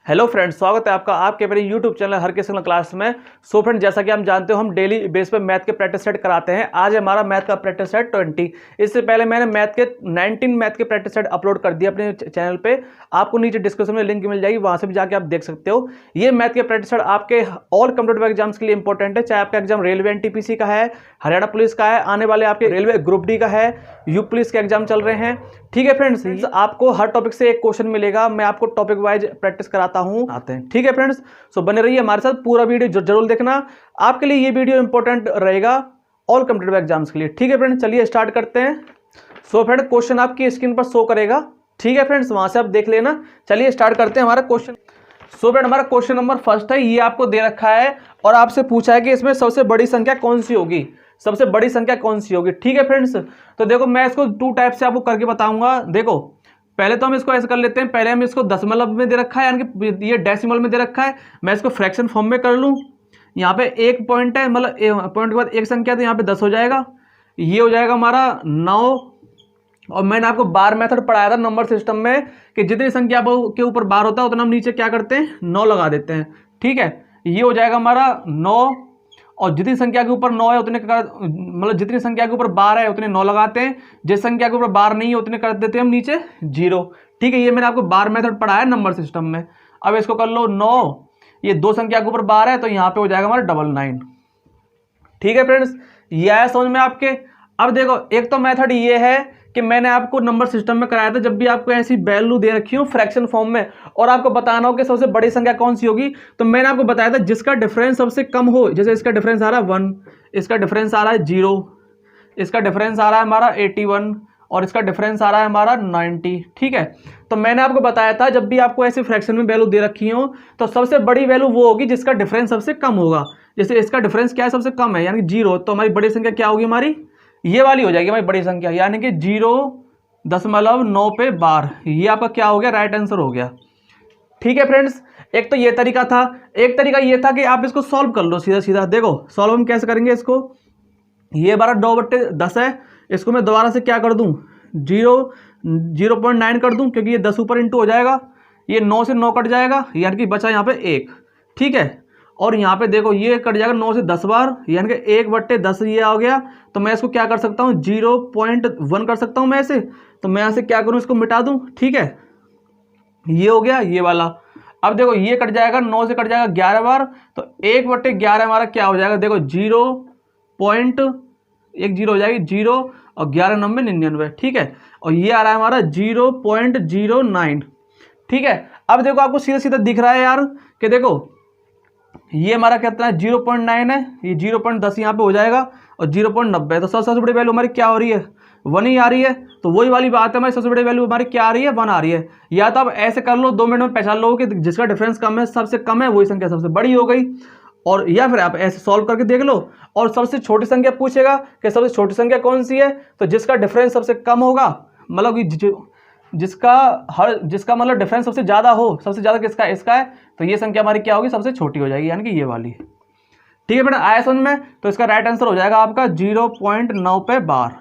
Hello friends, स्वागत है आपका आपके मेरे यूट्यूब चैनल हर किसी क्लास में। सो फ्रेंड, जैसा कि हम जानते हो हम डेली बेस पे मैथ के प्रैक्टिस सेट कराते हैं। आज हमारा मैथ का प्रैक्टिस सेट 20। इससे पहले मैंने मैथ के 19 मैथ के प्रैक्टिस सेट अपलोड कर दिया अपने चैनल पे। आपको नीचे डिस्क्रिप्शन में लिंक मिल जाएगी, वहां से भी जाके आप देख सकते हो। ये मैथ के प्रैक्टिस सेट आपके ऑल कम्पिटेटिव एग्जाम्स के लिए इंपॉर्टेंट है, चाहे आपका एग्जाम रेलवे एनटीपीसी का है, हरियाणा पुलिस का है, आने वाले आपके रेलवे ग्रुप डी का है, यूपी पुलिस के एग्जाम चल रहे हैं। ठीक है फ्रेंड्स, आपको हर टॉपिक से एक क्वेश्चन मिलेगा। मैं आपको टॉपिक वाइज प्रैक्टिस कराता हूं, आते हैं। ठीक है फ्रेंड्स, सो बने रहिए हमारे साथ, पूरा वीडियो जरूर देखना। आपके लिए ये वीडियो इंपॉर्टेंट रहेगा ऑल कम्पिटेटिव एग्जाम्स के लिए। ठीक है फ्रेंड्स, चलिए स्टार्ट करते हैं। सो फ्रेंड, क्वेश्चन आपकी स्क्रीन पर शो करेगा। ठीक है फ्रेंड्स, वहां से आप देख लेना। चलिए स्टार्ट करते हैं हमारा क्वेश्चन। सो फ्रेंड, हमारा क्वेश्चन नंबर फर्स्ट है, ये आपको दे रखा है और आपसे पूछा है कि इसमें सबसे बड़ी संख्या कौन सी होगी, सबसे बड़ी संख्या कौन सी होगी। ठीक है फ्रेंड्स, तो देखो मैं इसको टू टाइप से आपको करके बताऊंगा। देखो पहले तो हम इसको ऐसे कर लेते हैं, पहले हम इसको दशमलव में दे रखा है, यानी कि ये डेसिमल में दे रखा है। मैं इसको फ्रैक्शन फॉर्म में कर लूँ। यहाँ पे एक पॉइंट है, मतलब पॉइंट के बाद एक संख्या, तो यहाँ पे 10 हो जाएगा। ये हो जाएगा हमारा 9। और मैंने आपको बार मेथड पढ़ाया था नंबर सिस्टम में कि जितनी संख्या के ऊपर बार होता है उतना हम नीचे क्या करते हैं, 9 लगा देते हैं। ठीक है, ये हो जाएगा हमारा 9। और जितनी संख्या के ऊपर 9 है उतने मतलब जितनी संख्या के ऊपर बार है उतने 9 लगाते हैं, जिस संख्या के ऊपर बार नहीं है उतने कर देते हैं हम नीचे 0। ठीक है, ये मैंने आपको बार मेथड पढ़ाया है नंबर सिस्टम में। अब इसको कर लो 9, ये दो संख्या के ऊपर बार है तो यहाँ पे हो जाएगा हमारा 99। ठीक है फ्रेंड्स, ये आया समझ में आपके। अब देखो एक तो मेथड ये है कि मैंने आपको नंबर सिस्टम में कराया था, जब भी आपको ऐसी वैल्यू दे रखी हो फ्रैक्शन फॉर्म में और आपको बताना हो कि सबसे बड़ी संख्या कौन सी होगी, तो मैंने आपको बताया था जिसका डिफरेंस सबसे कम हो। जैसे इसका डिफरेंस आ रहा है 1, इसका डिफरेंस आ रहा है 0, इसका डिफरेंस आ रहा है हमारा 81 और इसका डिफरेंस आ रहा है हमारा 90। ठीक है, तो मैंने आपको बताया था जब भी आपको ऐसी फ्रैक्शन में वैल्यू दे रखी हो तो सबसे बड़ी वैल्यू वो होगी जिसका डिफरेंस सबसे कम होगा। जैसे इसका डिफरेंस क्या है, सबसे कम है यानी कि 0, तो हमारी बड़ी संख्या क्या होगी, हमारी ये वाली हो जाएगी हमारी बड़ी संख्या, यानी कि 0.9 पे बार। ये आपका क्या हो गया, राइट आंसर हो गया। ठीक है फ्रेंड्स, एक तो ये तरीका था। एक तरीका ये था कि आप इसको सॉल्व कर लो सीधा सीधा। देखो सॉल्व हम कैसे करेंगे इसको, ये 2/10 है, इसको मैं दोबारा से क्या कर दूं, 0.9 कर दूं, क्योंकि ये 10 ऊपर इंटू हो जाएगा, ये 9 से 9 कट जाएगा, यानी कि बचा यहाँ पे 1। ठीक है, और यहाँ पे देखो ये कट जाएगा 9 से 10 बार, यानी कि 1/10 ये आ गया। तो मैं इसको क्या कर सकता हूँ, 0.1 कर सकता हूँ मैं ऐसे। तो मैं यहाँ से क्या करूँ, इसको मिटा दूँ। ठीक है, ये हो गया ये वाला। अब देखो ये कट जाएगा, 9 से कट जाएगा 11 बार, तो 1/11 हमारा क्या हो जाएगा, देखो 0.10 हो जाएगी, 0 और 11 9 99। ठीक है, और ये आ रहा है हमारा 0.09। ठीक है, अब देखो आपको सीधा सीधा दिख रहा है यार कि देखो ये हमारा कितना है, 0.9 है, ये 0.10 यहाँ पे हो जाएगा और 0.90। तो सबसे बड़ी वैल्यू हमारी क्या हो रही है, 1 ही आ रही है। तो वही वाली बात है, हमारी सबसे बड़ी वैल्यू हमारी क्या आ रही है, 1 आ रही है। या तो आप ऐसे कर लो, 2 मिनट में पहचान लो कि जिसका डिफरेंस कम है, सबसे कम है वही संख्या सबसे बड़ी हो गई। और या फिर आप ऐसे सॉल्व करके देख लो और सबसे छोटी संख्या पूछेगा कि सबसे छोटी संख्या कौन सी है, तो जिसका डिफरेंस सबसे कम होगा, मतलब कि जिसका मतलब डिफरेंस सबसे ज्यादा हो, सबसे ज्यादा किसका, इसका है, तो ये संख्या हमारी क्या होगी, सबसे छोटी हो जाएगी, यानी कि ये वाली। ठीक है बेटा, आया समझ में। तो इसका राइट आंसर हो जाएगा आपका 0.9 पे बार।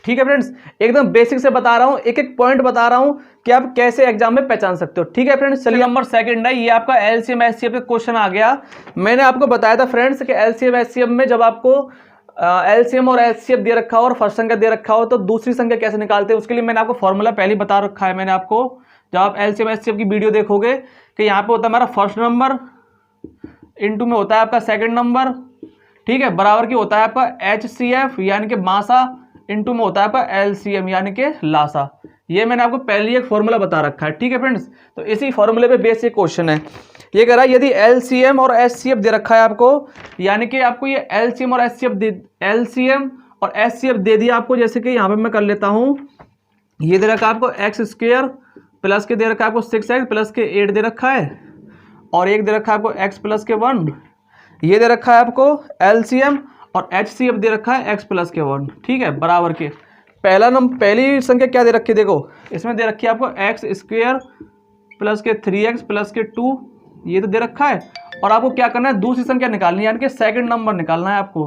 ठीक है फ्रेंड्स, एकदम बेसिक से बता रहा हूं, एक एक पॉइंट बता रहा हूं कि आप कैसे एग्जाम में पहचान सकते हो। ठीक है फ्रेंड्स, चलिए नंबर सेकंड है, ये आपका एलसीएम एचसीएफ का क्वेश्चन आ गया। मैंने आपको बताया था फ्रेंड्स कि एलसीएम एचसीएफ में जब आपको एलसीएम और एचसीएफ दे रखा हो और फर्स्ट संख्या दे रखा हो तो दूसरी संख्या कैसे निकालते हैं, उसके लिए मैंने आपको फॉर्मूला पहले बता रखा है। मैंने आपको, जब आप एलसीएम एचसीएफ की वीडियो देखोगे कि यहाँ पे होता है हमारा फर्स्ट नंबर, इनटू में होता है आपका सेकंड नंबर, ठीक है, बराबर की होता है आपका एचसीएफ यानी कि मासा, इनटू में होता है आपका एलसीएम यानी कि लासा। ये मैंने आपको पहले एक फॉर्मूला बता रखा है। ठीक है फ्रेंड्स, तो इसी फॉर्मूले पे बेसिक क्वेश्चन है। ये कह रहा है यदि एलसीएम और एचसीएफ दे रखा है आपको, यानी कि आपको ये एलसीएम और एचसीएफ दे दिया आपको। जैसे कि यहाँ पे मैं कर लेता हूँ, ये दे रखा है आपको x² प्लस के दे रखा है आपको 6x प्लस के 8 दे रखा है, और एक दे रखा है आपको x प्लस के 1। ये दे रखा है आपको एलसीएम और एचसीएफ दे रखा है x प्लस के 1। ठीक है, बराबर के पहली संख्या क्या दे रखी है, देखो इसमें दे रखी है आपको x² प्लस के 3x प्लस के 2, ये तो दे रखा है। और आपको क्या करना है, दूसरी संख्या निकालनी है, यानी कि सेकंड नंबर निकालना है आपको।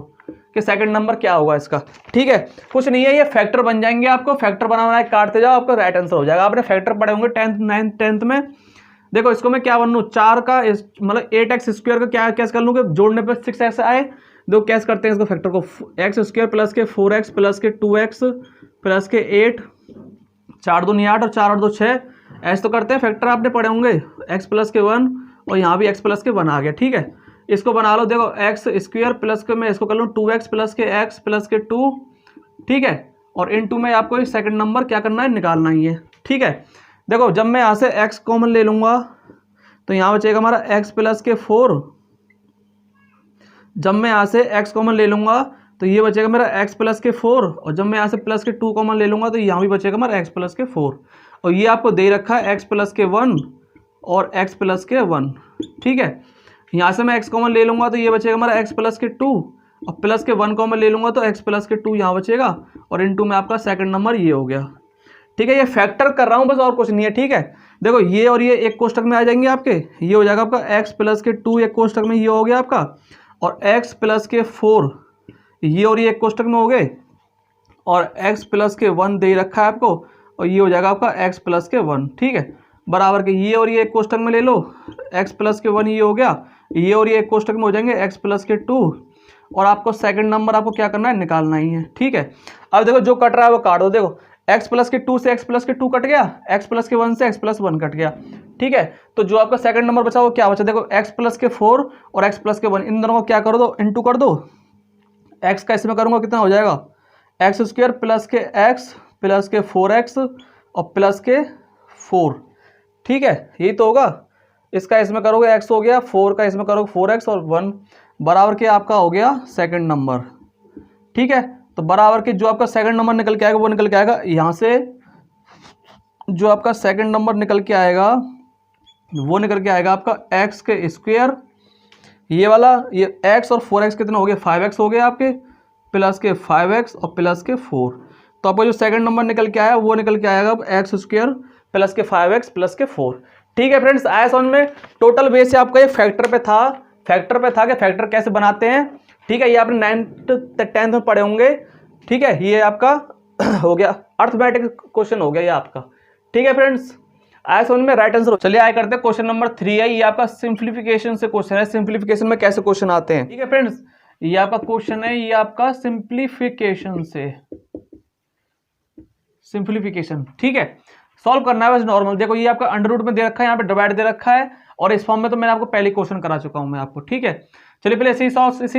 कि सेकंड नंबर क्या होगा इसका। ठीक है, कुछ नहीं है, ये फैक्टर बन जाएंगे। आपको फैक्टर बनाना है, काटते जाओ, आपका राइट आंसर हो जाएगा। आपने फैक्टर पढ़े होंगे 10th 9th 10th में। देखो इसको मैं क्या बन लूँ, 4 का मतलब 8x स्क्वायर का क्या कैसे कर लूँ कि जोड़ने पर 6x आए। देखो कैसे करते हैं इसको फैक्टर को, एक्स स्क्वायर प्लस के 4x प्लस के 2x प्लस के 8, 4 दूनी 8 और 4 और 2 6, ऐसे तो करते हैं फैक्टर, आपने पढ़े होंगे। x प्लस के 1 और यहाँ भी x प्लस के 1 आ गया। ठीक है, इसको बना लो। देखो एक्स स्क्वायर प्लस के मैं इसको कर लूँ 2x प्लस के x प्लस के 2। ठीक है, और इन 2 में आपको सेकंड नंबर क्या करना है, निकालना ही है। ठीक है, देखो जब मैं यहाँ से x कॉमन ले लूँगा तो यहाँ बचेगा हमारा x प्लस के 4। जब मैं यहाँ से x कॉमन ले लूँगा तो ये बचेगा मेरा x प्लस के 4, और जब मैं यहाँ से प्लस के 2 कॉमन ले लूँगा तो यहाँ भी बचेगा हमारा x प्लस के 4। और ये आपको दे रखा है x प्लस के 1 और x प्लस के 1। ठीक है, यहाँ से मैं x कॉमन ले लूँगा तो ये बचेगा हमारा x प्लस के 2, और प्लस के 1 कॉमन ले लूँगा तो x प्लस के 2 यहाँ बचेगा, और इन 2 में आपका सेकंड नंबर ये हो गया। ठीक है, ये फैक्टर कर रहा हूँ बस, और कुछ नहीं है। ठीक है, देखो ये और ये एक कोष्टक में आ जाएंगे आपके, ये हो जाएगा आपका x प्लस के 2 एक कोष्टक में, ये हो गया आपका, और x प्लस के 4 ये और ये एक कोष्टक में हो गए, और x प्लस के 1 दे रखा है आपको, और ये हो जाएगा आपका x प्लस के 1। ठीक है, बराबर के ये और ये एक कोष्टक में ले लो, x प्लस के 1 ये हो गया, ये और ये एक कोष्टक में हो जाएंगे x प्लस के 2, और आपको सेकंड नंबर आपको क्या करना है, निकालना ही है। ठीक है, अब देखो जो कट रहा है वो काट दो। देखो x प्लस के 2 से x प्लस के 2 कट गया, x प्लस के 1 से x प्लस 1 कट गया। ठीक है, तो जो आपका सेकंड नंबर बचा वो क्या बचा, देखो x प्लस के 4 और x प्लस के 1, इन दोनों को क्या कर दो, इनटू कर दो। x का इसमें करूँगा कितना हो जाएगा, एक्स स्क्वायर प्लस के x प्लस के 4x और प्लस के 4। ठीक है, यही तो होगा। इसका इसमें करोगे x हो गया, 4 का इसमें करोगे 4x और 1, बराबर के आपका हो गया सेकंड नंबर। ठीक है, तो बराबर के जो आपका सेकंड नंबर निकल के आएगा वो निकल के आएगा यहाँ से, जो आपका सेकंड नंबर निकल के आएगा वो निकल के आएगा आपका x के स्क्वायर, ये वाला, ये x और 4x कितना हो गया, 5x हो गया आपके, प्लस के 5x और प्लस के 4। तो आपका जो सेकंड नंबर निकल के आया वो निकल के आएगा अब एक्स स्क्वायर प्लस के 5x प्लस के 4। ठीक है फ्रेंड्स, आया समझ में। टोटल बेस से आपका ये फैक्टर पे था कि फैक्टर कैसे बनाते हैं। ठीक है, ये आपने 9th 10th में पढ़े होंगे। ठीक है, ये आपका हो गया अर्थमेटिक क्वेश्चन हो गया ये आपका। ठीक है फ्रेंड्स, आया समझ में, राइट आंसर। चलिए आया करते हैं क्वेश्चन नंबर 3 है, ये आपका सिंप्लीफिकेशन से क्वेश्चन है। सिंप्लीफिकेशन में कैसे क्वेश्चन आते हैं। ठीक है फ्रेंड्स, ये आपका क्वेश्चन है, ये आपका सिंप्लीफिकेशन से, सिंप्लीफिकेशन। ठीक है, सॉल्व करना है बस नॉर्मल। देखो ये आपका अंडर रूट में दे रखा है, यहाँ पे डिवाइड दे रखा है, और इस फॉर्म में तो मैंने आपको पहले क्वेश्चन करा चुका हूं मैं आपको। ठीक है, चलिए पहले ऐसे ही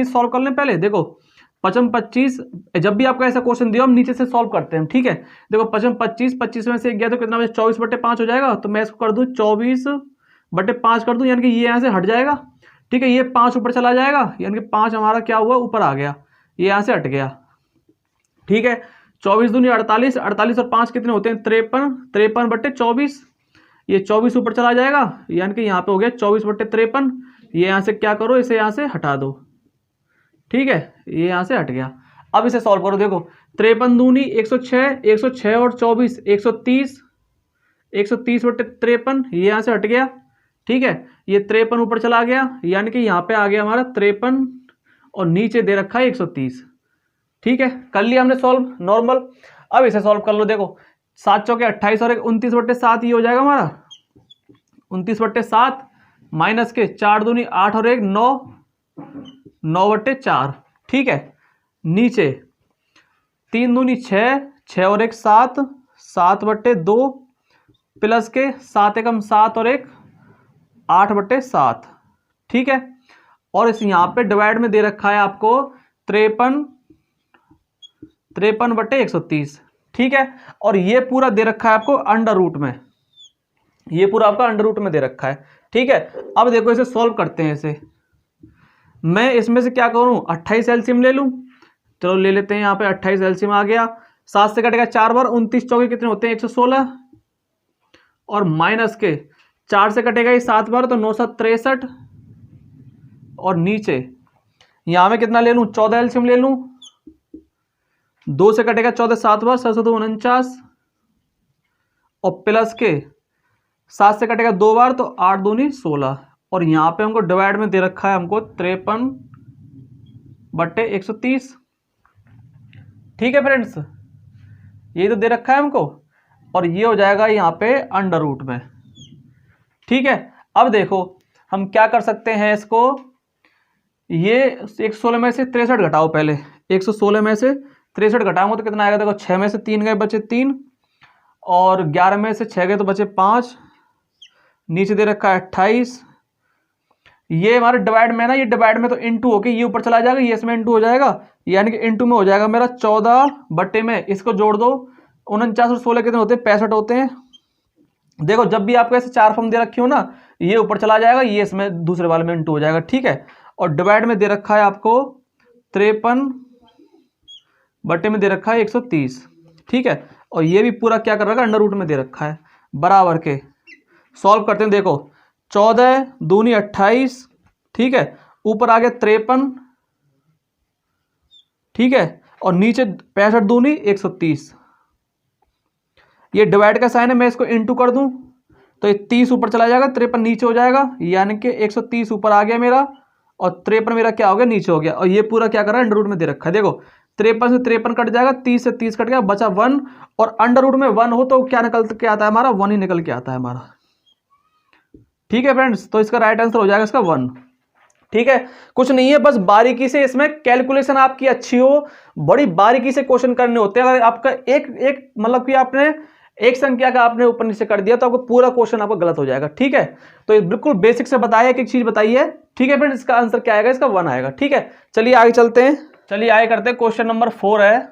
सॉल्व कर लें। पहले देखो 55 25, जब भी आपका ऐसा क्वेश्चन दिया हम नीचे से सॉल्व करते हैं। ठीक है, देखो 55 25, 25 में से गया तो कितना, 24/5 हो जाएगा। तो मैं इसको कर दूं 24/5 कर दूं, यानी कि ये यहाँ से हट जाएगा। ठीक है, ये 5 ऊपर चला जाएगा, यानी कि 5 हमारा क्या हुआ, ऊपर आ गया, ये यहाँ से हट गया। ठीक है, 24 दूनी 48, 48 और 5 कितने होते हैं, 53, 53/24, ये 24 ऊपर चला जाएगा, यानी कि यहाँ पे हो गया 24/53। ये यहाँ से क्या करो, इसे यहाँ से हटा दो। ठीक है, ये यहाँ से हट गया। अब इसे सॉल्व करो। देखो 53 दूनी 106, 106 और 24 130, 130/53, ये यहाँ से हट गया। ठीक है, ये 53 ऊपर चला गया, यानी कि यहाँ पे आ गया हमारा 53, और नीचे दे रखा है 130। ठीक है, कर लिया हमने सॉल्व नॉर्मल। अब इसे सॉल्व कर लो। देखो 7 चौके 28 और 29/7, ये हो जाएगा हमारा 29/7 माइनस के 4 दूनी 8 और 1 9, 9/4। ठीक है, नीचे 3 दूनी 6, 6 और 1 7, 7/2 प्लस के 7 एकम 7 और 1 8/7। ठीक है, और इस यहाँ पे डिवाइड में दे रखा है आपको 53/130। ठीक है, और ये पूरा दे रखा है आपको अंडर रूट में, ये पूरा आपका अंडर रूट में दे रखा है। ठीक है, अब देखो इसे सॉल्व करते हैं। इसे मैं इसमें से क्या करूं, 28 एलसीएम ले लूं। चलो ले लेते हैं, यहाँ पे 28 एलसीएम आ गया। 7 से कटेगा 4 बार, 29 चौके कितने होते हैं 116, और माइनस के 4 से कटेगा ये 7 बार, तो 9 7 63, और नीचे यहाँ में कितना ले लूं, 14 एलसीएम ले लूं। 2 से कटेगा 14 7 बार, 7 2 49, और प्लस के 7 से कटेगा 2 बार, तो 8 दूनी 16, और यहाँ पे हमको डिवाइड में दे रखा है हमको 53/130। ठीक है फ्रेंड्स, ये तो दे रखा है हमको, और ये हो जाएगा यहाँ पे अंडर रूट में। ठीक है, अब देखो हम क्या कर सकते हैं इसको, ये 116 में से 63 घटाओ पहले, 116 में से 63 घटाऊंगा तो कितना आएगा, देखो 6 में से 3 गए बचे 3, और 11 में से 6 गए तो बचे 5, नीचे दे रखा है 28। ये हमारे डिवाइड में ना, ये डिवाइड में तो इनटू होके ये ऊपर चला जाएगा, ये इसमें इनटू हो जाएगा, यानी कि इनटू में हो जाएगा मेरा 14 बट्टे में, इसको जोड़ दो 49 और 16 कितने होते हैं, 65 होते हैं। देखो जब भी आपको ऐसे 4 फॉर्म दे रखी हो ना, ये ऊपर चला जाएगा, ये इसमें दूसरे वाले में इनटू हो जाएगा। ठीक है, और डिवाइड में दे रखा है आपको 53 बट्टे में दे रखा है 130। ठीक है, और ये भी पूरा क्या कर रखा है, अंडर रूट में दे रखा है, बराबर के। सॉल्व करते हैं, देखो 14 दूनी 28, ठीक है, ऊपर आ गया 53, ठीक है, और नीचे 65 दूनी 130। ये डिवाइड का साइन है, मैं इसको इनटू कर दूं तो ये 30 ऊपर चला जाएगा, 53 नीचे हो जाएगा, यानी कि 130 ऊपर आ गया मेरा, और 53 मेरा क्या हो गया, नीचे हो गया। और ये पूरा क्या कर रहा है, अंडर रूट में दे रखा है। देखो 53 से 53 कट जाएगा, 30 से 30 कट गया, बचा 1, और अंडर रूट में 1 हो तो क्या निकल के आता है हमारा, 1 ही निकल के आता है हमारा। ठीक है फ्रेंड्स, तो इसका राइट आंसर हो जाएगा इसका 1। ठीक है, कुछ नहीं है, बस बारीकी से इसमें कैलकुलेशन आपकी अच्छी हो, बड़ी बारीकी से क्वेश्चन करने होते हैं। अगर आपका एक मतलब कि आपने एक संख्या का आपने ऊपर नीचे कर दिया तो आपको पूरा क्वेश्चन आपका गलत हो जाएगा। ठीक है, तो ये बिल्कुल बेसिक से बताया, एक चीज बताई है। ठीक है फ्रेंड्स, इसका आंसर क्या आएगा, इसका 1 आएगा। ठीक है, चलिए आगे चलते हैं, चलिए आगे करते हैं। क्वेश्चन नंबर 4 है,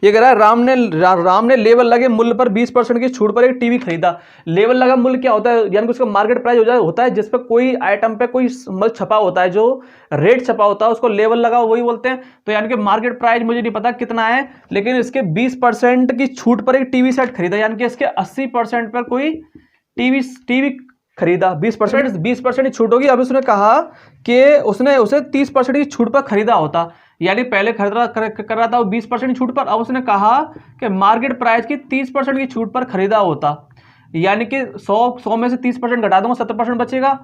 ये कह रहा है राम ने लेवल लगे मूल्य पर 20% की छूट पर एक टीवी खरीदा। लेवल लगा मूल्य क्या होता है, यानी कि उसका मार्केट प्राइस होता है जिस पर कोई आइटम पे कोई मतलब छपा होता है, जो रेट छपा होता है उसको लेवल लगा वही बोलते हैं। तो यानी कि मार्केट प्राइस मुझे नहीं पता कितना है, लेकिन इसके 20% की छूट पर एक टीवी सेट खरीदा, यानी कि इसके 80% पर कोई टीवी खरीदा। 20% की छूट होगी। अब उसने कहा कि उसने उसे 30% की छूट पर खरीदा होता, यानी पहले कर रहा था वो 20% की छूट पर, अब उसने कहा कि मार्केट प्राइस की 30% की छूट पर खरीदा होता, यानी कि 100 में से 30% घटा दूंगा, 70% बचेगा।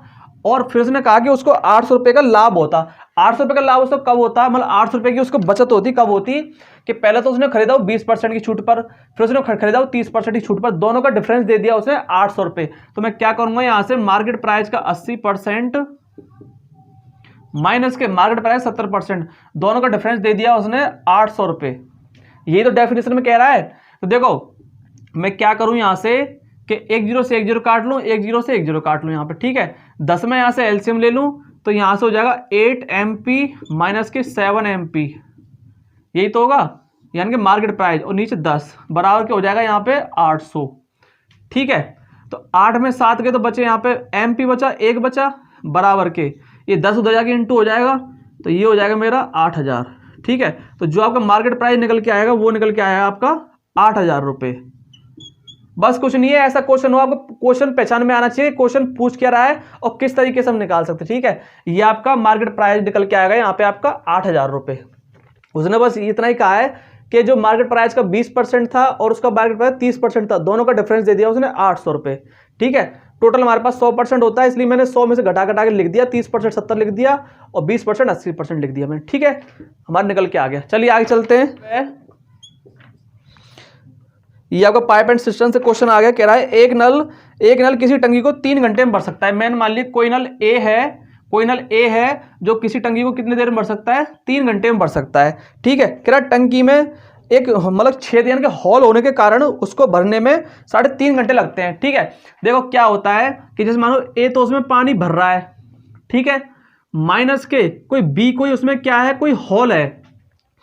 और फिर उसने कहा कि उसको 800 रुपये का लाभ होता। 800 रुपये का लाभ उसको कब होता, मतलब 800 रुपये की उसको बचत होती कब होती, कि पहले तो उसने खरीदा 20% की छूट पर, फिर उसने खरीदा 30% की छूट पर, दोनों का डिफरेंस दे दिया उसने 800 रुपये। तो मैं क्या करूंगा, यहां से मार्केट प्राइस का 80% माइनस के मार्केट प्राइस 70%, दोनों का डिफरेंस दे दिया उसने 800 रुपये। यही तो डेफिनेशन में कह रहा है। तो देखो मैं क्या करूं यहां से कि 1 0 से 1 0 काट लूं, 1 0 से 1 0 काट लूं यहां पे। ठीक है, 10 में यहां से एलसीएम ले लूं तो यहां से हो जाएगा 8 MP माइनस के 7 MP, यही तो होगा, यानी कि मार्केट प्राइस, और नीचे 10 बराबर के हो जाएगा यहाँ पे 800। ठीक है, तो 8 में 7 के तो बचे यहाँ पे MP बचा, 1 बचा, बराबर के ये 10 उधर जाके इंटू हो जाएगा, तो ये हो जाएगा मेरा 8000। ठीक है, तो जो आपका मार्केट प्राइस निकल के आएगा वो निकल के आएगा आपका 8000 रुपये। बस कुछ नहीं है, ऐसा क्वेश्चन हो आपको क्वेश्चन पहचान में आना चाहिए, क्वेश्चन पूछ क्या रहा है और किस तरीके से हम निकाल सकते हैं। ठीक है, ये आपका मार्केट प्राइस निकल के आएगा यहाँ पे आपका 8000 रुपये। उसने बस इतना ही कहा है कि जो मार्केट प्राइस का 20% था और उसका मार्केट प्राइस 30% था, दोनों का डिफरेंस दे दिया उसने 800 रुपये। ठीक है, टोटल हमारे पास 100% होता है, इसलिए मैंने 100 में से घटा के लिख दिया, 30% 70 लिख दिया और 20% 80% लिख दिया मैंने। ठीक है, हमारा निकल के आ गया। चलिए आगे चलते हैं। ये आपका पाइप एंड सिस्टम से क्वेश्चन आ गया, कह रहा है एक नल किसी टंकी को 3 घंटे में भर सकता है। मैंने मान लिया कोई नल ए है जो किसी टंकी को कितने देर में भर सकता है, 3 घंटे में भर सकता है। ठीक है, कह रहा है टंकी में एक मतलब छेद यानी कि हॉल होने के कारण उसको भरने में 3.5 घंटे लगते हैं। ठीक है, देखो क्या होता है कि जैसे मानो ए तो उसमें पानी भर रहा है, ठीक है, माइनस के कोई बी, कोई उसमें क्या है, कोई हॉल है,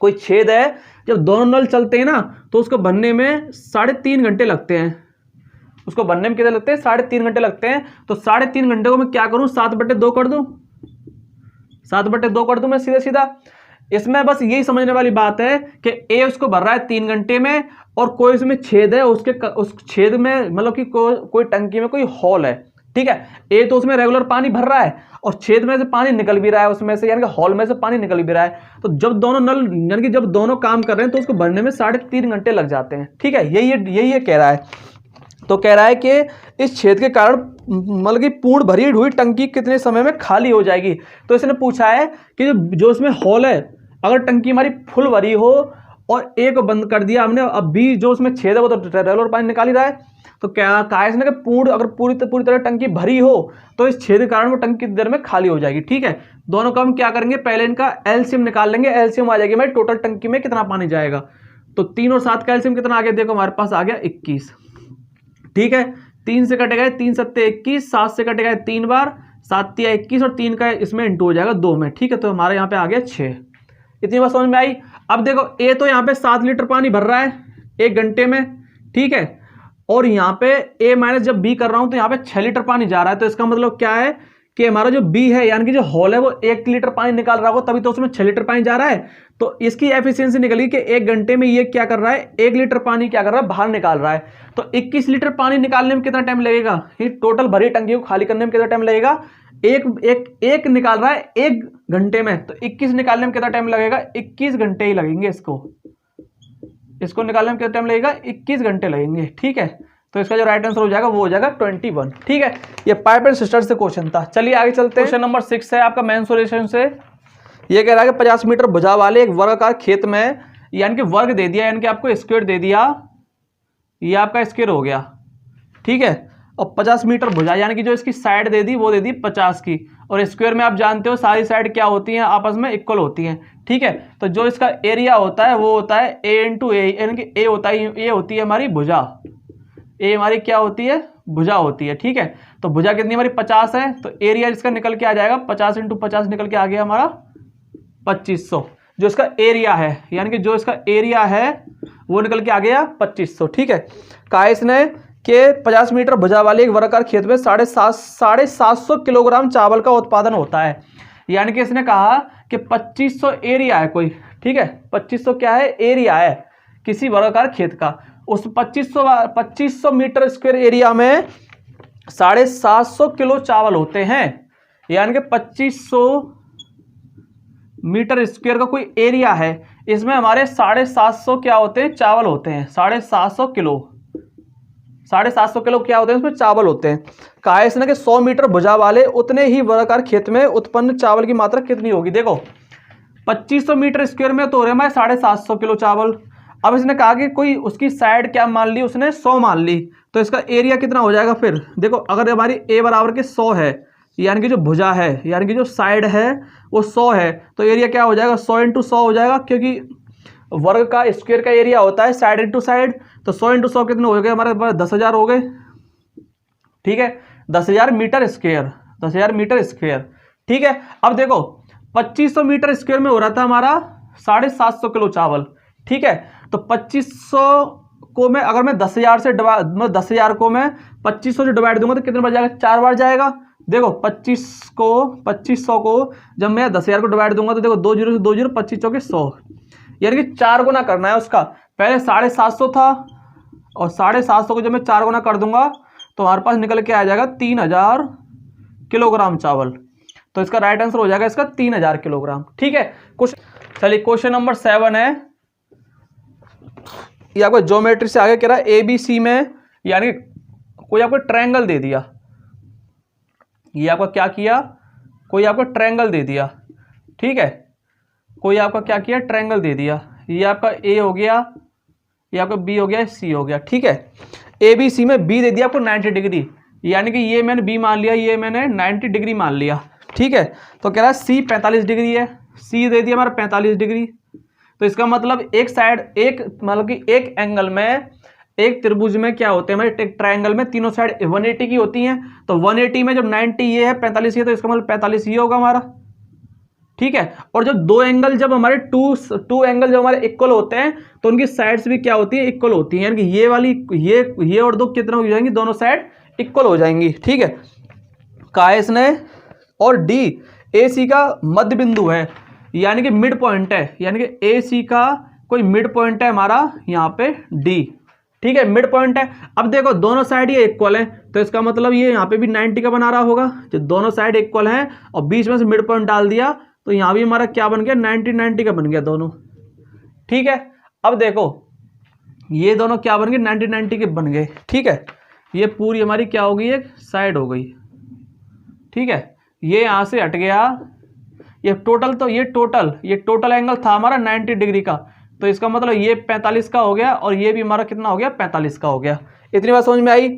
कोई छेद है। जब दोनों नल चलते हैं ना तो उसको भरने में 3.5 घंटे लगते हैं। उसको भरने में कितने लगते हैं, 3.5 घंटे लगते हैं। तो 3.5 घंटे को मैं क्या करूं, 7/2 कर दूं, 7/2 कर दूं मैं सीधा। इसमें बस यही समझने वाली बात है कि ए उसको भर रहा है 3 घंटे में और कोई उसमें छेद है, उस छेद में मतलब कि कोई टंकी में कोई हॉल है। ठीक है, ए तो उसमें रेगुलर पानी भर रहा है और छेद में से पानी निकल भी रहा है उसमें से, यानी कि हॉल में से पानी निकल भी रहा है। तो जब दोनों नल यानी कि जब दोनों काम कर रहे हैं तो उसको भरने में 3.5 घंटे लग जाते हैं। ठीक है, यही ये कह रहा है। तो कह रहा है कि इस छेद के कारण मतलब कि पूर्ण भरी हुई टंकी कितने समय में खाली हो जाएगी। तो इसने पूछा है कि जो इसमें हॉल है, अगर टंकी हमारी फुल भरी हो और ए को बंद कर दिया हमने, अब बी जो उसमें छेद है वो तो रेगुलर पानी निकाल ही रहा है, तो क्या कहा इसने कि अगर पूरी तरह टंकी भरी हो तो इस छेद के कारण वो टंकी कितनी देर में खाली हो जाएगी। ठीक है, दोनों का हम क्या करेंगे, पहले इनका एलसीएम निकाल लेंगे। एलसीएम आ जाएगी हमारी टोटल टंकी में कितना पानी जाएगा, तो 3 और 7 का एलसीएम कितना आ गया, देखो हमारे पास आ गया 21। ठीक है, 3 से कटेगा 3 सत्ते 21, 7 से कटेगा 3 बार, 7 या 21 और 3 का इसमें इंटू हो जाएगा 2 में। ठीक है, तो हमारे यहाँ पे आ गया 6। इतनी बात समझ में आई। अब देखो ए तो यहाँ पे 7 लीटर पानी भर रहा है 1 घंटे में। ठीक है, और यहाँ पे ए माइनस जब बी कर रहा हूं तो यहाँ पे 6 लीटर पानी जा रहा है, तो इसका मतलब क्या है कि हमारा जो बी है यानी कि जो होल है वो 1 लीटर पानी निकाल रहा होगा, तभी तो उसमें 6 लीटर पानी जा रहा है। तो इसकी एफिशिएंसी निकली कि 1 घंटे में ये क्या कर रहा है, 1 लीटर पानी क्या कर रहा है, बाहर निकाल रहा है। तो 21 लीटर पानी निकालने में कितना टाइम लगेगा, ये टोटल भरी टंकी को खाली करने में कितना टाइम लगेगा, एक निकाल रहा है 1 घंटे में, तो 21 निकालने में कितना टाइम लगेगा, 21 घंटे ही लगेंगे। इसको निकालने में कितना टाइम लगेगा, 21 घंटे लगेंगे। ठीक है, तो इसका जो राइट आंसर हो जाएगा वो हो जाएगा 21। ठीक है, ये पाइप एंड सिस्टर से क्वेश्चन था। चलिए आगे चलते हैं। क्वेश्चन नंबर 6 है आपका मेन सॉल्यूशन से। ये कह रहा है कि 50 मीटर भुजा वाले एक वर्गाकार खेत में, यानी कि वर्ग दे दिया, यानी कि आपको स्क्वायर दे दिया, ये आपका स्क्वायर हो गया। ठीक है, और 50 मीटर भुजा यानी कि जो इसकी साइड दे दी वो दे दी 50 की, और स्क्वायर में आप जानते हो सारी साइड क्या होती हैं, आपस में इक्वल होती हैं। ठीक है, तो जो इसका एरिया होता है वो होता है ए इंटू ए, यानी कि ए होता है, ये होती है हमारी भुजा, ए हमारी क्या होती है, भुजा होती है। ठीक है, तो भुजा कितनी हमारी 50 है, तो एरिया इसका निकल के आ जाएगा 50 इंटू 50 निकल के आ गया हमारा 2500, जो इसका एरिया है, यानी कि जो इसका एरिया है वो निकल के आ गया 2500। ठीक है, कहा इसने कि 50 मीटर भुजा वाले एक वर्गाकार खेत में 750 किलोग्राम चावल का उत्पादन होता है, यानी कि इसने कहा कि 2500 एरिया है कोई। ठीक है, 2500 क्या है, एरिया है किसी वर्गाकार खेत का। उस 2500 मीटर स्क्वायर एरिया में 750 किलो चावल होते हैं, यानी कि 2500 मीटर स्क्वायर का कोई एरिया है, इसमें हमारे 750 क्या होते हैं, चावल होते हैं। 750 किलो, 750 किलो क्या होते हैं, उसमें चावल होते हैं। कहा है इसने कि 100 मीटर भुजा वाले उतने ही वर्गाकार खेत में उत्पन्न चावल की मात्रा कितनी होगी। देखो 2500 मीटर स्क्वायर में तो हो रहे हमारे 750 किलो चावल। अब इसने कहा कि कोई उसकी साइड क्या मान ली, उसने 100 मान ली, तो इसका एरिया कितना हो जाएगा। फिर देखो अगर हमारी ए बराबर के 100 है, यानी कि जो भुजा है, यानी कि जो साइड है वो 100 है, तो एरिया क्या हो जाएगा, 100 इंटू 100 हो जाएगा, क्योंकि वर्ग का स्क्वायर का एरिया होता है साइड इंटू साइड। तो 100 इंटू 100 कितने हो गए हमारे पास, 10,000 हो गए। ठीक है, 10,000 मीटर स्क्वायर, 10,000 मीटर स्क्वायर। ठीक है, अब देखो 2500 मीटर स्क्वायर में हो रहा था हमारा 750 किलो चावल। ठीक है, तो 2500 को मैं अगर मैं 10,000 से 10,000 को मैं 2500 से डिवाइड दूंगा तो कितने बार जाएगा, 4 बार जाएगा। देखो 2500 को जब मैं 10,000 को डिवाइड दूंगा तो देखो 2 0 से 2 0, 25 चौके 100, यानी कि 4 गुना करना है उसका। पहले 750 था और 750 को जब मैं 4 गुना कर दूंगा तो हमारे पास निकल के आ जाएगा 3000 किलोग्राम चावल। तो इसका राइट आंसर हो जाएगा इसका 3000 किलोग्राम। ठीक है, चलिए क्वेश्चन नंबर 7 है, ये आपको ज्योमेट्री से आगे कह रहा है ABC में, यानी कोई आपको ट्रायंगल दे दिया, ये आपका क्या किया, कोई आपको ट्रायंगल दे दिया। ठीक है, कोई आपका क्या किया, ट्रायंगल दे दिया, ये आपका A हो गया, ये आपका B हो गया, C हो गया। ठीक है, ABC में B दे दिया आपको 90 डिग्री, यानी कि ये मैंने B मान लिया, ये मैंने 90 डिग्री मान लिया। ठीक है, तो कह रहा है C 45 डिग्री है, C दे दिया हमारा 45 डिग्री, तो इसका मतलब एक साइड मतलब कि एक एंगल में, एक त्रिभुज में क्या होते हैं हमारे ट्रायंगल में तीनों साइड 180 की होती हैं। तो 180 में जब 90 ये है, 45 ये, तो इसका मतलब 45 ये होगा हमारा। ठीक है, और जब दो एंगल जब हमारे टू एंगल जब हमारे इक्वल होते हैं तो उनकी साइड्स भी क्या होती है, इक्वल होती हैं, यानी कि ये वाली ये और दो कितना हो जाएंगी, दोनों साइड इक्वल हो जाएंगी। ठीक है, कहा इसने, और D AC का मध्य बिंदु है, यानी कि मिड पॉइंट है, यानी कि AC का कोई मिड पॉइंट है हमारा यहाँ पे D। ठीक है, मिड पॉइंट है। अब देखो दोनों साइड ये इक्वल है, तो इसका मतलब ये यहाँ पे भी 90 का बना रहा होगा, जो दोनों साइड इक्वल हैं और बीच में से मिड पॉइंट डाल दिया तो यहाँ भी हमारा क्या बन गया, 90 का बन गया दोनों। ठीक है, अब देखो ये दोनों क्या बन गए, 90 के बन गए। ठीक है, ये पूरी हमारी क्या हो गई, एक साइड हो गई। ठीक है, ये यहाँ से हट गया, ये टोटल एंगल था हमारा 90 डिग्री का, तो इसका मतलब ये 45 का हो गया और ये भी हमारा कितना हो गया, 45 का हो गया। इतनी बात समझ में आई।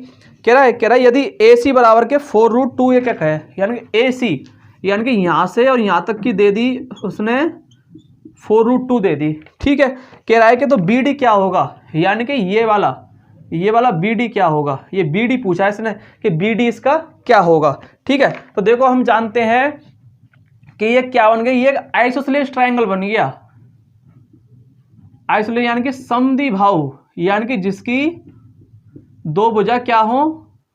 कह रहा है यदि AC बराबर के 4√2, ये क्या कहे, यानी कि AC यानी कि यहाँ से और यहाँ तक की दे दी उसने 4√2 दे दी, ठीक है। कह रहा है कि तो BD क्या होगा, यानी कि ये वाला BD क्या होगा, ये BD पूछा है इसने कि BD इसका क्या होगा, ठीक है। तो देखो हम जानते हैं कि ये क्या बन गया, ये आइसोसेलेस ट्रायंगल बन गया। आइसोसेलेस यानी कि समद्विबाहु, यानी कि जिसकी दो भुजा क्या हो,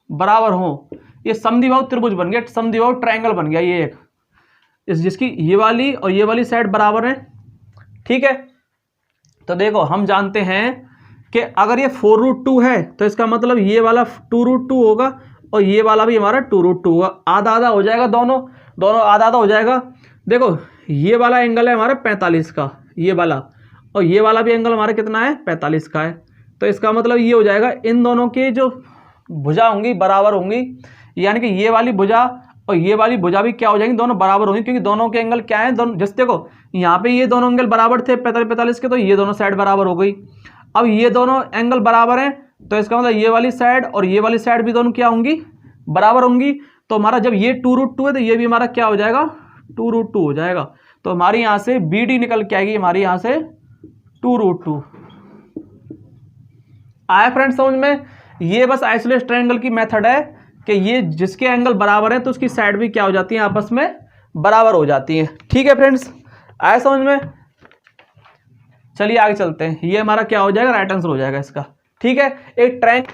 बराबर हो, ये समद्विबाहु त्रिभुज बन गया, समद्विबाहु ट्रायंगल बन गया ये एक, जिसकी ये वाली और ये वाली साइड बराबर है, ठीक है। तो देखो हम जानते हैं कि अगर ये 4√2 है तो इसका मतलब ये वाला 2√2 होगा और ये वाला भी हमारा 2√2 होगा, आधा आधा हो जाएगा, दोनों आधा आधा हो जाएगा। देखो ये वाला एंगल है हमारा 45 का, ये वाला, और ये वाला भी एंगल हमारा कितना है, 45 का है। तो इसका मतलब ये हो जाएगा इन दोनों की जो भुजा होंगी बराबर होंगी, यानी कि ये वाली भुजा और ये वाली भुजा भी क्या हो जाएंगी, दोनों बराबर होंगी, क्योंकि दोनों के एंगल क्या है, दोनों, जैसे देखो यहाँ पे ये दोनों एंगल बराबर थे 45 के, तो ये दोनों साइड बराबर हो गई। अब ये दोनों एंगल बराबर हैं तो इसका मतलब ये वाली साइड और ये वाली साइड भी दोनों क्या होंगी, बराबर होंगी। तो हमारा जब ये 2√2 है तो ये भी हमारा क्या हो जाएगा, 2√2 हो जाएगा। तो हमारी यहाँ से BD निकल के आएगी, हमारी यहाँ से 2√2। आया फ्रेंड्स समझ में। ये बस आइसोसेलेस ट्रायंगल की मेथड है कि ये जिसके एंगल बराबर है तो उसकी साइड भी क्या हो जाती है, आपस में बराबर हो जाती है, ठीक है फ्रेंड्स। आया समझ में। चलिए आगे चलते हैं, ये हमारा क्या हो जाएगा, राइट आंसर हो जाएगा इसका, ठीक है। एक ट्रायंगल,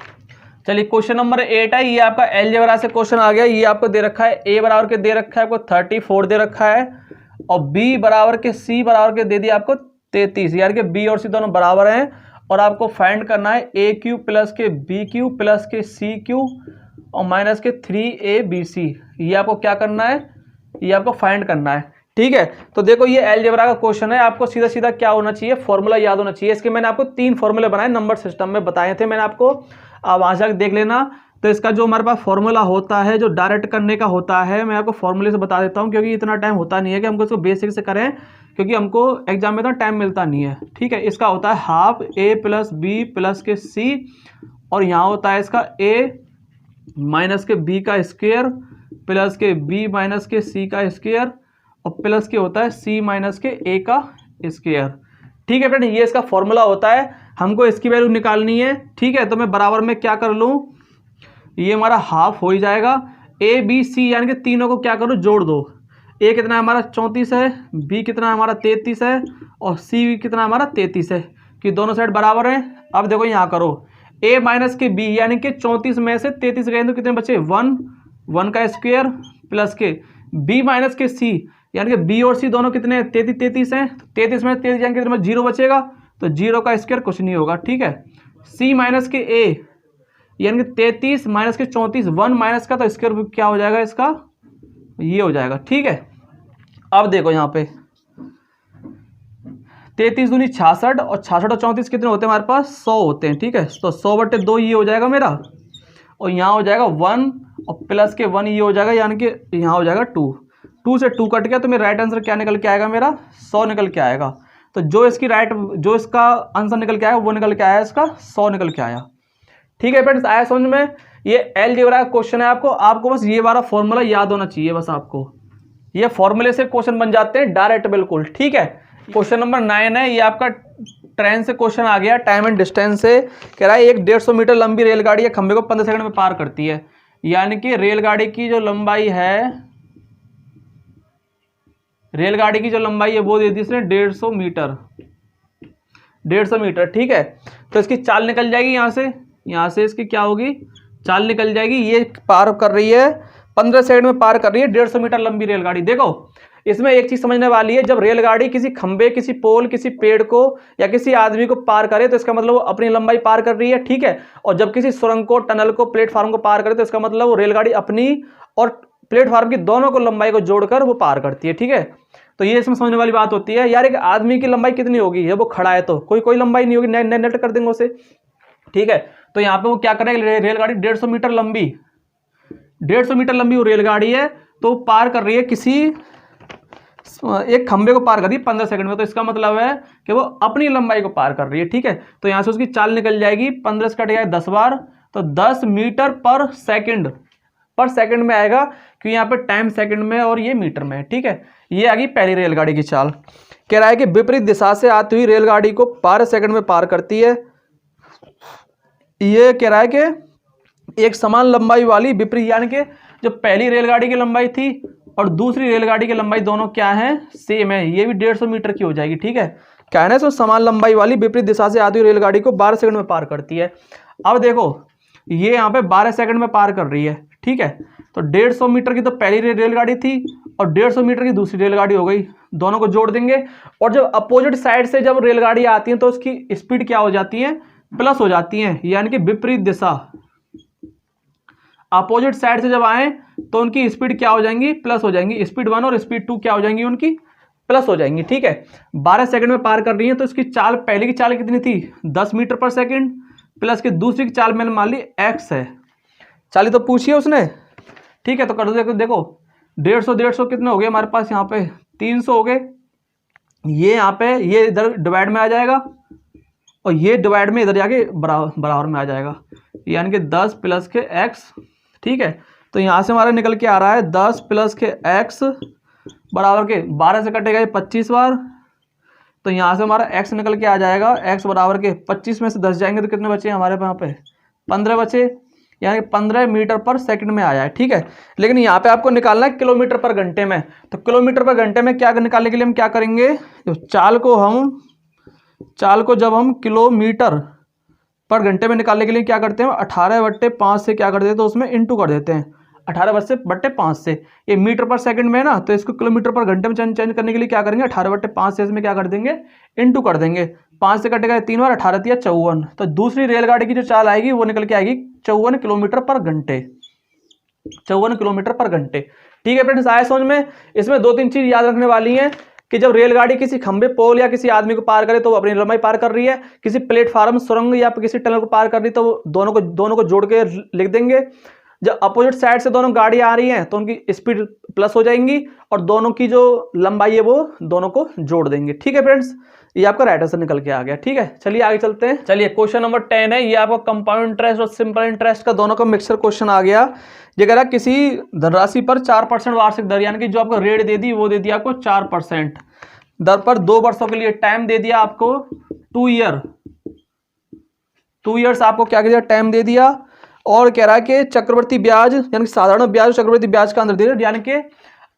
चलिए क्वेश्चन नंबर 8 है, ये आपका अलजेब्रा से क्वेश्चन आ गया। ये आपको दे रखा है A बराबर के दे रखा है आपको 34 दे रखा है, और B बराबर के C बराबर के दे दिया आपको 33, यानी कि B और C दोनों बराबर हैं, और आपको फाइंड करना है AQ प्लस के BQ प्लस के CQ और माइनस के 3ABC। ये आपको क्या करना है, ये आपको फाइंड करना है, ठीक है। तो देखो ये अलजेब्रा का क्वेश्चन है, आपको सीधा सीधा क्या होना चाहिए, फॉर्मूला याद होना चाहिए। इसके मैंने आपको 3 फॉर्मूले बनाए, नंबर सिस्टम में बताए थे मैंने आपको, आप वहां जाकर देख लेना। तो इसका जो हमारे पास फॉर्मूला होता है, जो डायरेक्ट करने का होता है, मैं आपको फॉर्मूले से बता देता हूँ, क्योंकि इतना टाइम होता नहीं है कि हमको इसको बेसिक से करें, क्योंकि हमको एग्जाम में इतना टाइम मिलता नहीं है, ठीक है। इसका होता है half A plus B plus के C, और यहाँ होता है इसका A माइनस के B का स्क्वायर प्लस के B माइनस के C का स्क्वायर, और प्लस के होता है C माइनस के A का स्क्वायर, ठीक है फ्रेंड। ये इसका फॉर्मूला होता है, हमको इसकी वैल्यू निकालनी है, ठीक है। तो मैं बराबर में क्या कर लूँ, ये हमारा हाफ हो ही जाएगा, ABC यानी कि तीनों को क्या करूँ, जोड़ दो। A कितना है हमारा 34 है, B कितना है हमारा 33 है, और C कितना हमारा 33 है, कि दोनों साइड बराबर हैं। अब देखो यहाँ करो, A माइनस के B यानी कि 34 में से 33 गए तो कितने बचे, 1 का स्क्वायर प्लस के B माइनस के C यानी कि B और C दोनों कितने 33 हैं, 33 में 33 यानी कि 0 बचेगा, तो 0 का स्क्वायर कुछ नहीं होगा, ठीक है। C माइनस के A यानी कि 33 माइनस के 34, 1 माइनस का तो स्क्वायर क्या हो जाएगा इसका, ये हो जाएगा, ठीक है। अब देखो यहाँ पे 33 दूनी 66, और 66 और 34 कितने होते हैं हमारे पास, 100 होते हैं, ठीक है। तो 100/2 ये हो जाएगा मेरा, और यहाँ हो जाएगा 1 और प्लस के 1 ये हो जाएगा, यानी कि यहाँ हो जाएगा 2 से 2 कट गया, तो मेरा राइट आंसर क्या निकल के आएगा, मेरा 100 निकल के आएगा। तो जो इसका आंसर निकल के आया वो निकल के आया, इसका 100 निकल के आया, ठीक है फ्रेंड्स। आया समझ में। ये अलजेब्रा का क्वेश्चन है, आपको बस ये वाला फॉर्मूला याद होना चाहिए, बस आपको ये फॉर्मूले से क्वेश्चन बन जाते हैं डायरेक्ट, बिल्कुल, ठीक है। क्वेश्चन नंबर 9 है, ये आपका ट्रेन से क्वेश्चन आ गया, टाइम एंड डिस्टेंस से। कह रहा है एक 150 मीटर लंबी रेलगाड़ी एक खंभे को 15 सेकंड में पार करती है, यानी कि रेलगाड़ी की जो लंबाई है, वो दे दी इसने 150 मीटर, ठीक है। तो इसकी चाल निकल जाएगी, यहाँ से इसकी क्या होगी, चाल निकल जाएगी। ये पार कर रही है 15 सेकंड में, पार कर रही है 150 मीटर लंबी रेलगाड़ी। देखो इसमें एक चीज समझने वाली है, जब रेलगाड़ी किसी खंबे, किसी पोल, किसी पेड़ को या किसी आदमी को पार करे तो इसका मतलब वो अपनी लंबाई पार कर रही है, ठीक है। और जब किसी सुरंग को, टनल को, प्लेटफॉर्म को पार करे तो इसका मतलब वो रेलगाड़ी अपनी और प्लेटफॉर्म की दोनों को लंबाई को जोड़कर वो पार करती है, ठीक है। तो ये इसमें समझने वाली बात होती है। यार एक आदमी की लंबाई कितनी होगी, जब वो खड़ा है तो कोई लंबाई नहीं होगी, नेट कर देंगे उसे, ठीक है। तो यहाँ पे वो क्या करेगा, रेलगाड़ी 150 मीटर लंबी वो रेलगाड़ी है, तो पार कर रही है किसी एक खंबे को पार कर रही है 15 सेकंड में, तो इसका मतलब है कि वो अपनी लंबाई को पार कर रही है। ठीक है, तो यहाँ से उसकी चाल निकल जाएगी, 15 से कट जाएगा 10 बार, तो 10 मीटर पर सेकंड में आएगा, क्योंकि यहाँ पे टाइम सेकंड में और ये मीटर में है। ठीक है, ये आ गई पहली रेलगाड़ी की चाल। कह रहा है कि विपरीत दिशा से आती हुई रेलगाड़ी को 12 सेकंड में पार करती है। ये कह रहा है कि एक समान लंबाई वाली विपरीत, यानी कि जो पहली रेलगाड़ी की लंबाई थी और दूसरी रेलगाड़ी की लंबाई दोनों क्या है, सेम है, ये भी 150 मीटर की हो जाएगी। ठीक है, कहना है समान लंबाई वाली विपरीत दिशा से आती हुई रेलगाड़ी को 12 सेकंड में पार करती है। अब देखो ये यहाँ पे 12 सेकंड में पार कर रही है। ठीक है, तो 150 मीटर की तो पहली रेलगाड़ी थी और 150 मीटर की दूसरी रेलगाड़ी हो गई, दोनों को जोड़ देंगे। और जब अपोजिट साइड से जब रेलगाड़ी आती है तो उसकी स्पीड क्या हो जाती है, प्लस हो जाती है, यानी कि विपरीत दिशा, अपोजिट साइड से जब आए तो उनकी स्पीड क्या हो जाएंगी, प्लस हो जाएंगी। स्पीड 1 और स्पीड 2 क्या हो जाएंगी, उनकी प्लस हो जाएंगी। ठीक है, 12 सेकंड में पार कर रही है, तो इसकी चाल, पहले की चाल कितनी थी, 10 मीटर पर सेकंड, प्लस की दूसरी की चाल मैंने मान ली x है, चाली तो पूछी है उसने। ठीक है, तो कर दो, देखो 150 कितने हो गए हमारे पास, यहाँ पे 300 हो गए, ये यहाँ पे ये इधर डिवाइड में आ जाएगा और ये डिवाइड में इधर जाके बराबर में आ जाएगा, यानी कि 10 प्लस के x। ठीक है, तो यहाँ से हमारा निकल के आ रहा है 10 प्लस के x बराबर के 12 से कटेगा ये 25 बार, तो यहाँ से हमारा x निकल के आ जाएगा, x बराबर के 25 में से 10 जाएंगे तो कितने बचे हमारे यहाँ पे, 15 बचे, यानी 15 मीटर पर सेकंड में आया है। ठीक है, लेकिन यहाँ पे आपको निकालना है किलोमीटर पर घंटे में, तो किलोमीटर पर घंटे में क्या निकालने के लिए हम क्या करेंगे, तो चाल को जब हम किलोमीटर पर घंटे में निकालने के लिए क्या करते हैं, 18/5 से क्या कर देते हैं, तो उसमें इंटू कर देते हैं, 18/5 से। ये मीटर पर सेकंड में है ना, तो इसको किलोमीटर पर घंटे में चेंज करने के लिए क्या करेंगे, 18/5 से इसमें क्या कर देंगे, इंटू कर देंगे। 5 से कटेगा 3 बार, 18 × 54, तो दूसरी रेलगाड़ी की जो चाल आएगी वो निकल के आएगी 54 किलोमीटर पर घंटे, 54 किलोमीटर पर घंटे। ठीक है फ्रेंड्स, आए समझ में। इसमें 2-3 चीज याद रखने वाली है कि जब रेलगाड़ी किसी खंबे, पोल या किसी आदमी को पार करे तो वो अपनी लंबाई पार कर रही है, किसी प्लेटफार्म, सुरंग या किसी टनल को पार कर रही है तो वो दोनों को जोड़ के लिख देंगे। जब अपोजिट साइड से दोनों गाड़ी आ रही हैं तो उनकी स्पीड प्लस हो जाएंगी और दोनों की जो लंबाई है वो दोनों को जोड़ देंगे। ठीक है फ्रेंड्स, ये आपका राइट आंसर निकल के आ गया। ठीक है, चलिए आगे चलते हैं। चलिए क्वेश्चन नंबर 10 है, ये आपका कंपाउंड इंटरेस्ट और सिंपल इंटरेस्ट का दोनों का मिक्सर क्वेश्चन आ गया। ये कह रहा है किसी धनराशि पर 4% वार्षिक दर, यानी कि जो आपको रेट दे दी वो दे दिया आपको 4% दर पर 2 वर्षों के लिए, टाइम दे दिया आपको 2 ईयर्स आपको क्या किया, टाइम दे दिया। और कह रहा है कि चक्रवर्ती ब्याज, यानी कि साधारण ब्याज, चक्रवर्ती ब्याज का अंदर दे दिया, यानी कि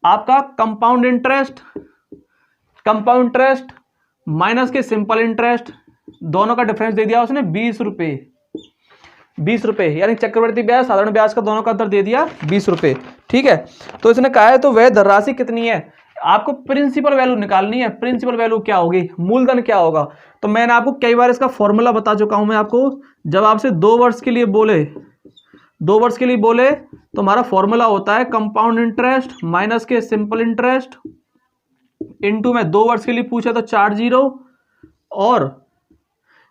आपका कंपाउंड इंटरेस्ट माइनस के सिंपल इंटरेस्ट, दोनों का डिफरेंस दे दिया उसने 20 रुपए, यानी चक्रवर्ती ब्याज, साधारण ब्याज का दोनों का अंतर दे दिया 20 रुपए। ठीक है, तो इसने कहा है तो वह धनराशि कितनी है, आपको प्रिंसिपल वैल्यू निकालनी है। प्रिंसिपल वैल्यू क्या होगी, मूलधन क्या होगा, तो मैंने आपको कई बार इसका फॉर्मूला बता चुका हूं मैं आपको। जब आपसे 2 वर्ष के लिए बोले तो हमारा फॉर्मूला होता है कंपाउंड इंटरेस्ट माइनस के सिंपल इंटरेस्ट इनटू में 2 वर्ष के लिए पूछा तो 4 जीरो और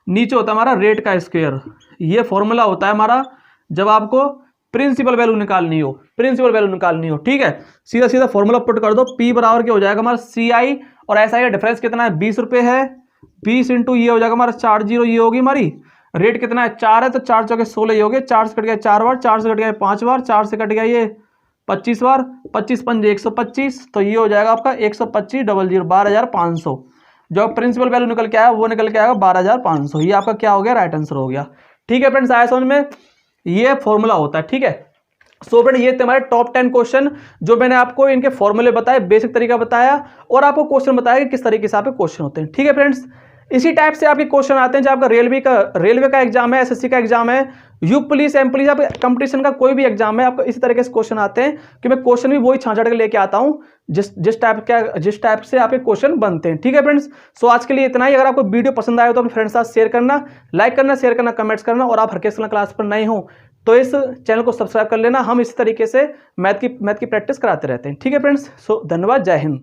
नीचे होता है हमारा रेट का स्क्वायर। ये फॉर्मूला होता है हमारा जब आपको प्रिंसिपल वैल्यू निकालनी हो। ठीक है, सीधा फॉर्मूला पुट कर दो, P बराबर क्या हो जाएगा हमारा CI और SI का डिफरेंस कितना है, 20 रुपए है, 20 इंटू ये हो जाएगा हमारा 4 जीरो, ये होगी हमारी रेट कितना है 4 है, तो 4 चौके 16 ये हो गए, 4 से कट गया 4 बार, 4 से कट गया 5 बार, 4 से कट गया ये 25 बार, 25 पंजे 125, तो ये हो जाएगा आपका 125 00 12,500। जो प्रिंसिपल वैल्यू निकल के आया वो निकल के आएगा 12,500। ये आपका क्या हो गया, राइट आंसर हो गया। ठीक है फ्रेंड्स, आया समझ में, ये फॉर्मूला होता है। ठीक है, सो फ्रेंड ये तुम्हारे टॉप 10 क्वेश्चन जो मैंने आपको इनके फॉर्मूले बताए, बेसिक तरीका बताया और आपको क्वेश्चन बताया कि किस तरीके से आपके क्वेश्चन होते हैं। ठीक है फ्रेंड्स, इसी टाइप से आपके क्वेश्चन आते हैं जब आपका रेलवे का एग्जाम है, SSC का एग्जाम है, यूपी पुलिस, एम पुलिस, आपके कंपटीशन का कोई भी एग्जाम है, आपको इसी तरीके से क्वेश्चन आते हैं कि मैं क्वेश्चन भी वही छांट के लेके आता हूं जिस टाइप से आपके क्वेश्चन बनते हैं। ठीक है फ्रेंड्स, सो आज के लिए इतना ही। अगर आपको वीडियो पसंद आया तो अपने फ्रेंड्स के साथ शेयर करना, लाइक करना, शेयर करना, कमेंट्स करना और आप हर केस क्लास पर नए हो तो इस चैनल को सब्सक्राइब कर लेना। हम इस तरीके से मैथ की प्रैक्टिस कराते रहते हैं। ठीक है फ्रेंड्स, सो धन्यवाद, जय हिंद।